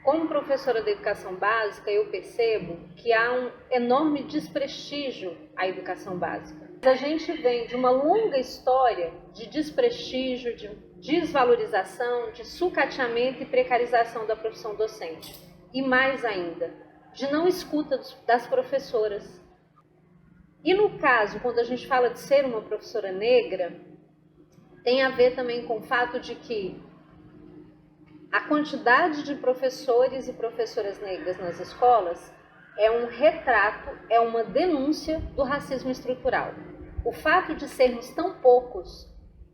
como professora de educação básica, eu percebo que há um enorme desprestígio à educação básica. A gente vem de uma longa história de desprestígio, de desvalorização, de sucateamento e precarização da profissão docente. E mais ainda, de não escuta das professoras. E no caso, quando a gente fala de ser uma professora negra, tem a ver também com o fato de que a quantidade de professores e professoras negras nas escolas é um retrato, é uma denúncia do racismo estrutural. O fato de sermos tão poucos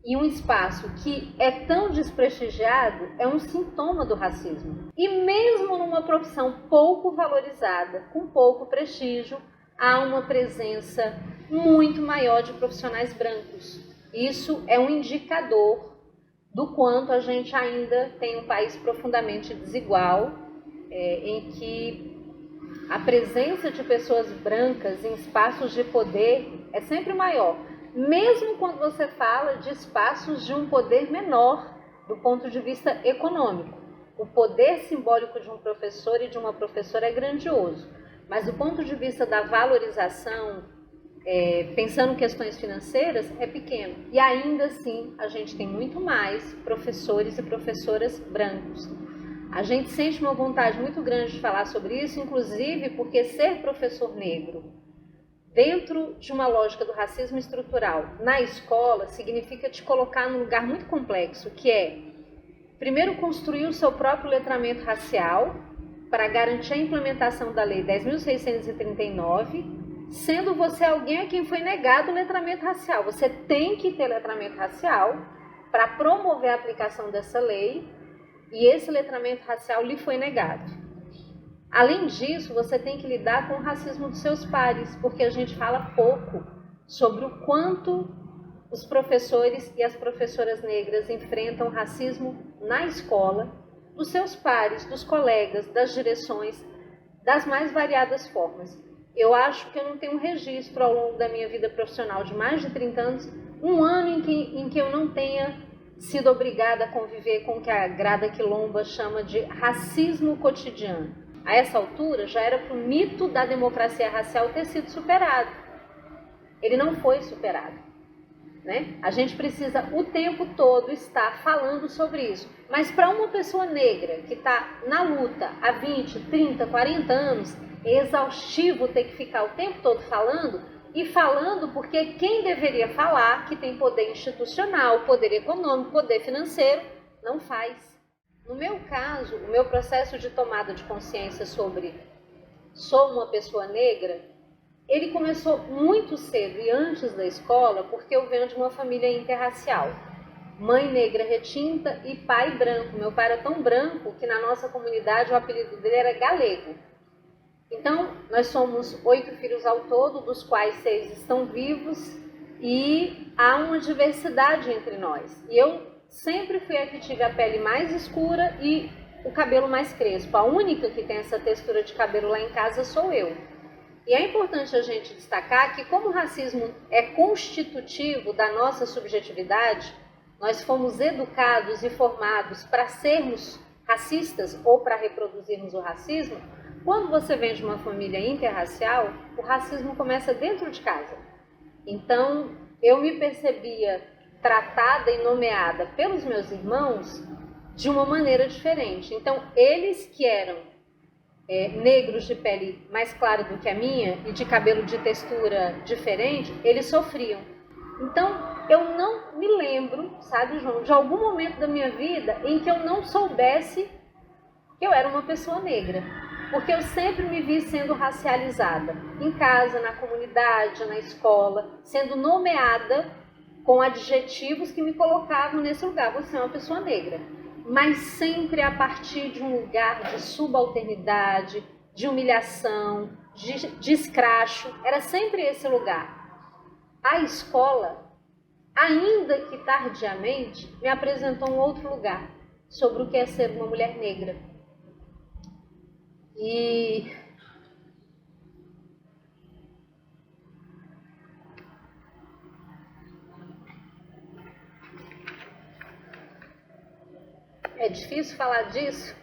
em um espaço que é tão desprestigiado é um sintoma do racismo. E mesmo numa profissão pouco valorizada, com pouco prestígio, há uma presença muito maior de profissionais brancos. Isso é um indicador do quanto a gente ainda tem um país profundamente desigual, em que a presença de pessoas brancas em espaços de poder é sempre maior, mesmo quando você fala de espaços de um poder menor do ponto de vista econômico. O poder simbólico de um professor e de uma professora é grandioso, mas do ponto de vista da valorização, pensando em questões financeiras, é pequeno. E ainda assim, a gente tem muito mais professores e professoras brancos. A gente sente uma vontade muito grande de falar sobre isso, inclusive porque ser professor negro, dentro de uma lógica do racismo estrutural, na escola, significa te colocar num lugar muito complexo, que é, primeiro, construir o seu próprio letramento racial para garantir a implementação da Lei 10.639, sendo você alguém a quem foi negado o letramento racial. Você tem que ter letramento racial para promover a aplicação dessa lei, e esse letramento racial lhe foi negado. Além disso, você tem que lidar com o racismo dos seus pares, porque a gente fala pouco sobre o quanto os professores e as professoras negras enfrentam racismo na escola, dos seus pares, dos colegas, das direções, das mais variadas formas. Eu acho que eu não tenho um registro ao longo da minha vida profissional de mais de 30 anos, um ano em que eu não tenha sido obrigada a conviver com o que a Grada Quilomba chama de racismo cotidiano. A essa altura, já era para o mito da democracia racial ter sido superado. Ele não foi superado, né? A gente precisa o tempo todo estar falando sobre isso. Mas para uma pessoa negra que está na luta há 20, 30, 40 anos, é exaustivo ter que ficar o tempo todo falando, e falando porque quem deveria falar, que tem poder institucional, poder econômico, poder financeiro, não faz. No meu caso, o meu processo de tomada de consciência sobre sou uma pessoa negra, ele começou muito cedo e antes da escola, porque eu venho de uma família interracial. Mãe negra retinta e pai branco. Meu pai era tão branco que na nossa comunidade o apelido dele era Galego. Então, nós somos 8 filhos ao todo, dos quais 6 estão vivos, e há uma diversidade entre nós. E eu sempre fui a que tive a pele mais escura e o cabelo mais crespo. A única que tem essa textura de cabelo lá em casa sou eu. E é importante a gente destacar que, como o racismo é constitutivo da nossa subjetividade, nós fomos educados e formados para sermos racistas ou para reproduzirmos o racismo. Quando você vem de uma família interracial, o racismo começa dentro de casa. Então, eu me percebia tratada e nomeada pelos meus irmãos de uma maneira diferente. Então, eles que eram negros de pele mais clara do que a minha e de cabelo de textura diferente, eles sofriam. Então, eu não me lembro, sabe, João, de algum momento da minha vida em que eu não soubesse que eu era uma pessoa negra. Porque eu sempre me vi sendo racializada, em casa, na comunidade, na escola, sendo nomeada com adjetivos que me colocavam nesse lugar. Você é uma pessoa negra. Mas sempre a partir de um lugar de subalternidade, de humilhação, de escracho. Era sempre esse lugar. A escola, ainda que tardiamente, me apresentou um outro lugar sobre o que é ser uma mulher negra. E é difícil falar disso,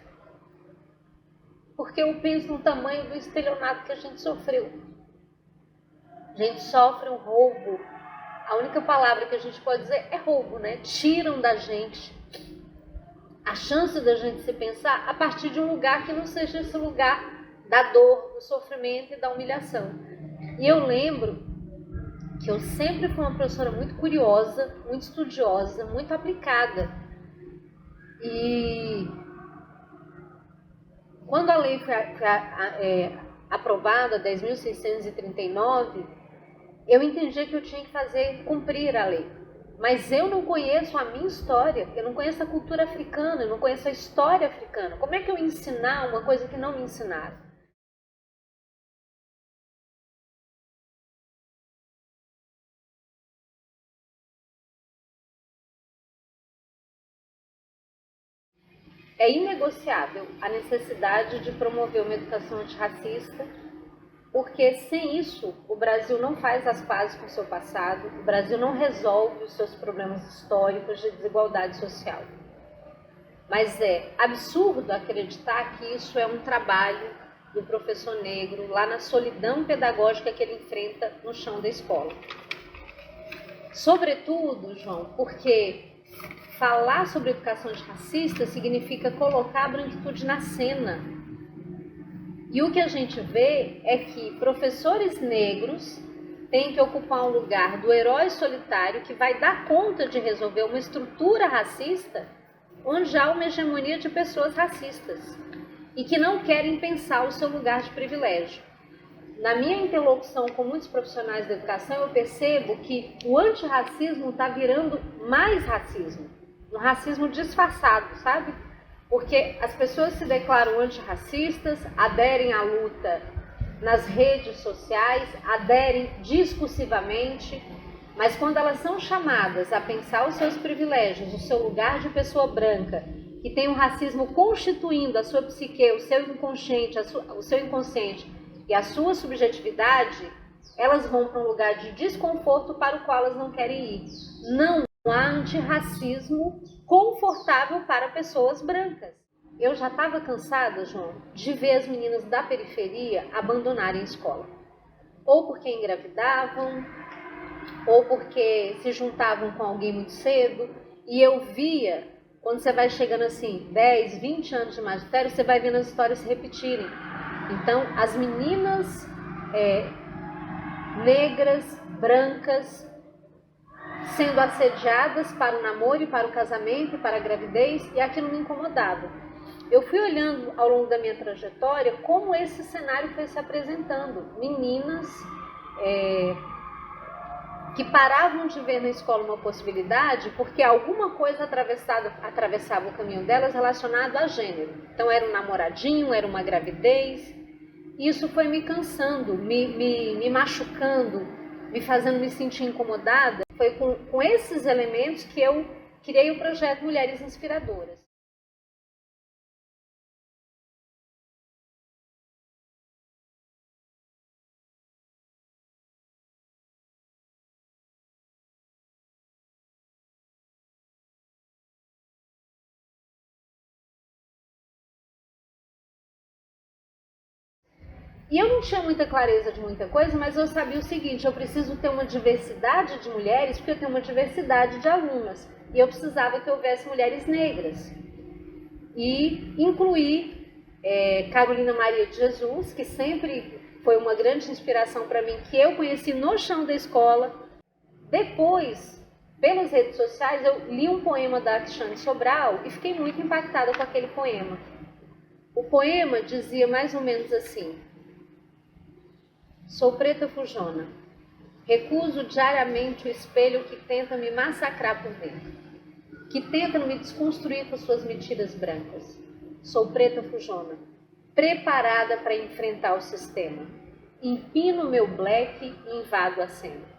porque eu penso no tamanho do estelionato que a gente sofreu. A gente sofre um roubo. A única palavra que a gente pode dizer é roubo, né? Tiram da gente a chance da gente se pensar a partir de um lugar que não seja esse lugar da dor, do sofrimento e da humilhação. E eu lembro que eu sempre fui uma professora muito curiosa, muito estudiosa, muito aplicada. E quando a lei foi aprovada, 10.639, eu entendi que eu tinha que cumprir a lei. Mas eu não conheço a minha história, eu não conheço a cultura africana, eu não conheço a história africana. Como é que eu ensinar uma coisa que não me ensinaram? É inegociável a necessidade de promover uma educação antirracista, porque sem isso o Brasil não faz as pazes com o seu passado, o Brasil não resolve os seus problemas históricos de desigualdade social. Mas é absurdo acreditar que isso é um trabalho do professor negro lá na solidão pedagógica que ele enfrenta no chão da escola. Sobretudo, João, porque falar sobre educação antirracista significa colocar a branquitude na cena. E o que a gente vê é que professores negros têm que ocupar um lugar do herói solitário que vai dar conta de resolver uma estrutura racista onde há uma hegemonia de pessoas racistas e que não querem pensar o seu lugar de privilégio. Na minha interlocução com muitos profissionais da educação, eu percebo que o antirracismo está virando mais racismo, um racismo disfarçado, sabe? Porque as pessoas se declaram antirracistas, aderem à luta nas redes sociais, aderem discursivamente, mas quando elas são chamadas a pensar os seus privilégios, o seu lugar de pessoa branca, que tem o racismo constituindo a sua psique, o seu inconsciente, o seu inconsciente e a sua subjetividade, elas vão para um lugar de desconforto para o qual elas não querem ir. Não há antirracismo confortável para pessoas brancas. Eu já estava cansada, João, de ver as meninas da periferia abandonarem a escola. Ou porque engravidavam, ou porque se juntavam com alguém muito cedo. E eu via, quando você vai chegando assim, 10, 20 anos de magistério, você vai vendo as histórias se repetirem. Então, as meninas negras, brancas, sendo assediadas para o namoro e para o casamento e para a gravidez, e aquilo me incomodava. Eu fui olhando ao longo da minha trajetória como esse cenário foi se apresentando. Meninas que paravam de ver na escola uma possibilidade porque alguma coisa atravessava o caminho delas relacionado a gênero. Então era um namoradinho, era uma gravidez. Isso foi me cansando, me machucando, me fazendo me sentir incomodada. Foi com esses elementos que eu criei o projeto Mulheres Inspiradoras. E eu não tinha muita clareza de muita coisa, mas eu sabia o seguinte: eu preciso ter uma diversidade de mulheres, porque eu tenho uma diversidade de alunas. E eu precisava que houvesse mulheres negras. E incluir Carolina Maria de Jesus, que sempre foi uma grande inspiração para mim, que eu conheci no chão da escola. Depois, pelas redes sociais, eu li um poema da Alexandre Sobral e fiquei muito impactada com aquele poema. O poema dizia mais ou menos assim: sou preta fujona, recuso diariamente o espelho que tenta me massacrar por dentro, que tenta me desconstruir com suas mentiras brancas. Sou preta fujona, preparada para enfrentar o sistema. Empino meu black e invado a cena.